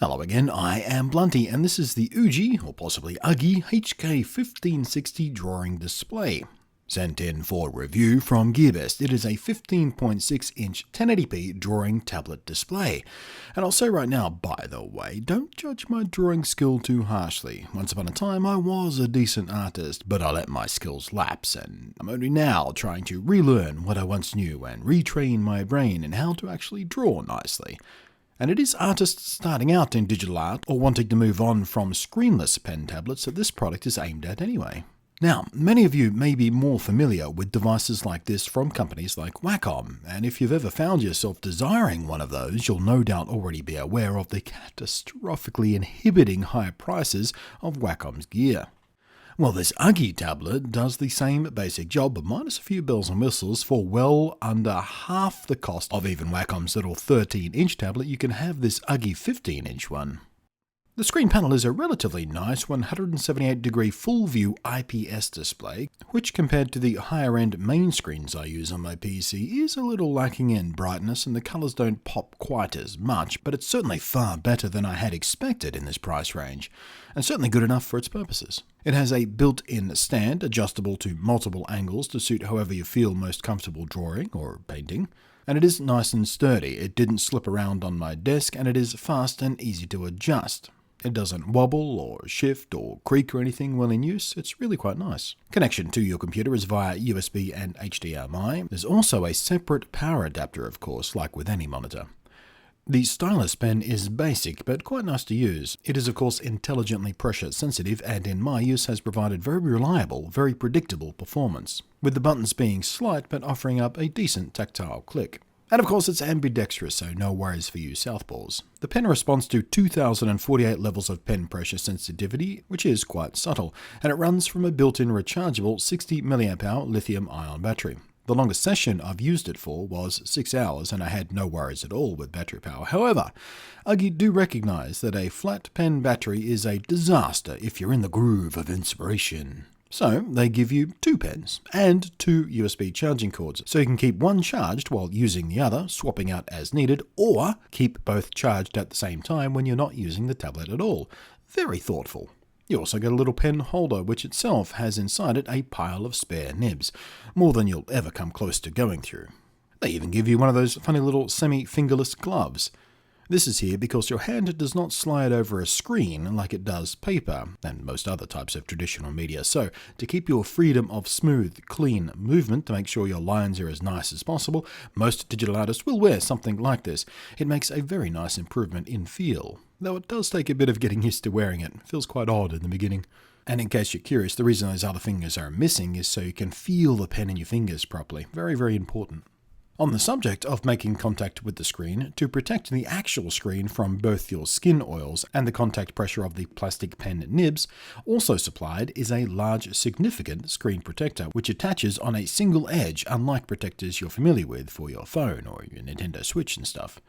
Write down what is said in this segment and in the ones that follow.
Hello again, I am Blunty, and this is the UGEE, or possibly UGEE HK1560 drawing display. Sent in for review from GearBest. It is a 15.6-inch 1080p drawing tablet display. And I'll say right now, by the way, don't judge my drawing skill too harshly. Once upon a time, I was a decent artist, but I let my skills lapse, and I'm only now trying to relearn what I once knew and retrain my brain in how to actually draw nicely. And it is artists starting out in digital art or wanting to move on from screenless pen tablets that this product is aimed at anyway. Now, many of you may be more familiar with devices like this from companies like Wacom, and if you've ever found yourself desiring one of those, you'll no doubt already be aware of the catastrophically inhibiting high prices of Wacom's gear. Well, this UGEE tablet does the same basic job, but minus a few bells and whistles. For well under half the cost of even Wacom's little 13-inch tablet, you can have this UGEE 15-inch one. The screen panel is a relatively nice 178-degree full-view IPS display, which compared to the higher-end main screens I use on my PC is a little lacking in brightness and the colours don't pop quite as much, but it's certainly far better than I had expected in this price range, and certainly good enough for its purposes. It has a built-in stand adjustable to multiple angles to suit however you feel most comfortable drawing or painting. And it is nice and sturdy. It didn't slip around on my desk, and it is fast and easy to adjust. It doesn't wobble or shift or creak or anything while in use. It's really quite nice. Connection to your computer is via USB and HDMI. There's also a separate power adapter, of course, like with any monitor. The Stylus Pen is basic, but quite nice to use. It is, of course, intelligently pressure sensitive, and in my use has provided very reliable, very predictable performance, with the buttons being slight but offering up a decent tactile click. And of course it's ambidextrous, so no worries for you southpaws. The pen responds to 2048 levels of pen pressure sensitivity, which is quite subtle, and it runs from a built-in rechargeable 60 mAh lithium-ion battery. The longest session I've used it for was 6 hours, and I had no worries at all with battery power. However, UGEE do recognise that a flat pen battery is a disaster if you're in the groove of inspiration. So they give you 2 pens and 2 USB charging cords, so you can keep one charged while using the other, swapping out as needed, or keep both charged at the same time when you're not using the tablet at all. Very thoughtful. You also get a little pen holder, which itself has inside it a pile of spare nibs, more than you'll ever come close to going through. They even give you one of those funny little semi-fingerless gloves. This is here because your hand does not slide over a screen like it does paper and most other types of traditional media. So, to keep your freedom of smooth, clean movement, to make sure your lines are as nice as possible, most digital artists will wear something like this. It makes a very nice improvement in feel, though it does take a bit of getting used to wearing it. It feels quite odd in the beginning. And in case you're curious, the reason those other fingers are missing is so you can feel the pen in your fingers properly. Very, very important. On the subject of making contact with the screen, to protect the actual screen from both your skin oils and the contact pressure of the plastic pen nibs, also supplied is a large significant screen protector which attaches on a single edge, unlike protectors you're familiar with for your phone or your Nintendo Switch and stuff.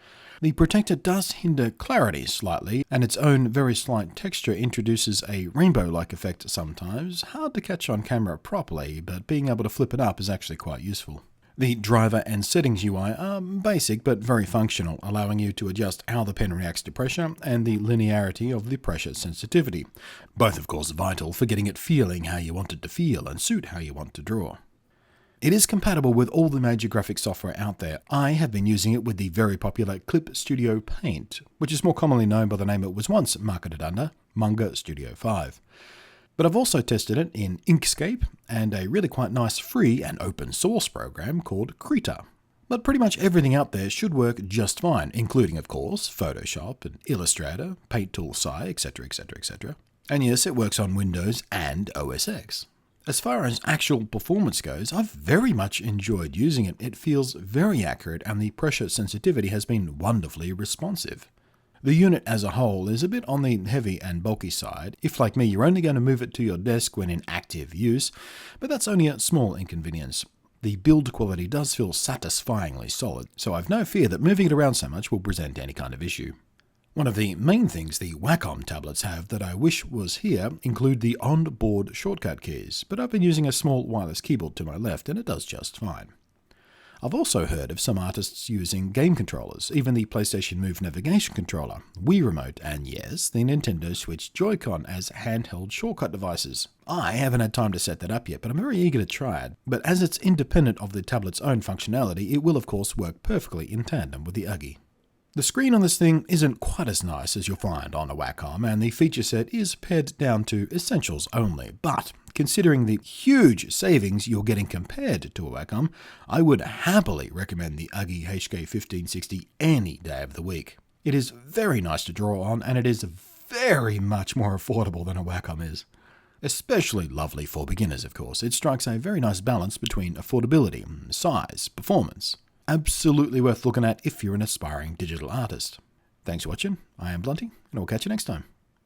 The protector does hinder clarity slightly, and its own very slight texture introduces a rainbow-like effect sometimes. Hard to catch on camera properly, but being able to flip it up is actually quite useful. The driver and settings UI are basic but very functional, allowing you to adjust how the pen reacts to pressure and the linearity of the pressure sensitivity. Both, of course, vital for getting it feeling how you want it to feel and suit how you want to draw. It is compatible with all the major graphics software out there. I have been using it with the very popular Clip Studio Paint, which is more commonly known by the name it was once marketed under, Manga Studio 5. But I've also tested it in Inkscape and a really quite nice free and open source program called Krita. But pretty much everything out there should work just fine, including, of course, Photoshop and Illustrator, Paint Tool SCI, etc, etc, etc. And yes, it works on Windows and OS X. As far as actual performance goes, I've very much enjoyed using it. It feels very accurate and the pressure sensitivity has been wonderfully responsive. The unit as a whole is a bit on the heavy and bulky side. If, like me, you're only going to move it to your desk when in active use, but that's only a small inconvenience. The build quality does feel satisfyingly solid, so I've no fear that moving it around so much will present any kind of issue. One of the main things the Wacom tablets have that I wish was here include the on-board shortcut keys, but I've been using a small wireless keyboard to my left and it does just fine. I've also heard of some artists using game controllers, even the PlayStation Move navigation controller, Wii Remote, and yes, the Nintendo Switch Joy-Con as handheld shortcut devices. I haven't had time to set that up yet, but I'm very eager to try it. But as it's independent of the tablet's own functionality, it will of course work perfectly in tandem with the UGEE. The screen on this thing isn't quite as nice as you'll find on a Wacom, and the feature set is pared down to essentials only, but considering the huge savings you're getting compared to a Wacom, I would happily recommend the UGEE HK1560 any day of the week. It is very nice to draw on, and it is very much more affordable than a Wacom is. Especially lovely for beginners, of course. It strikes a very nice balance between affordability, size, performance. Absolutely worth looking at if you're an aspiring digital artist. Thanks for watching. I am Blunty, and I'll catch you next time.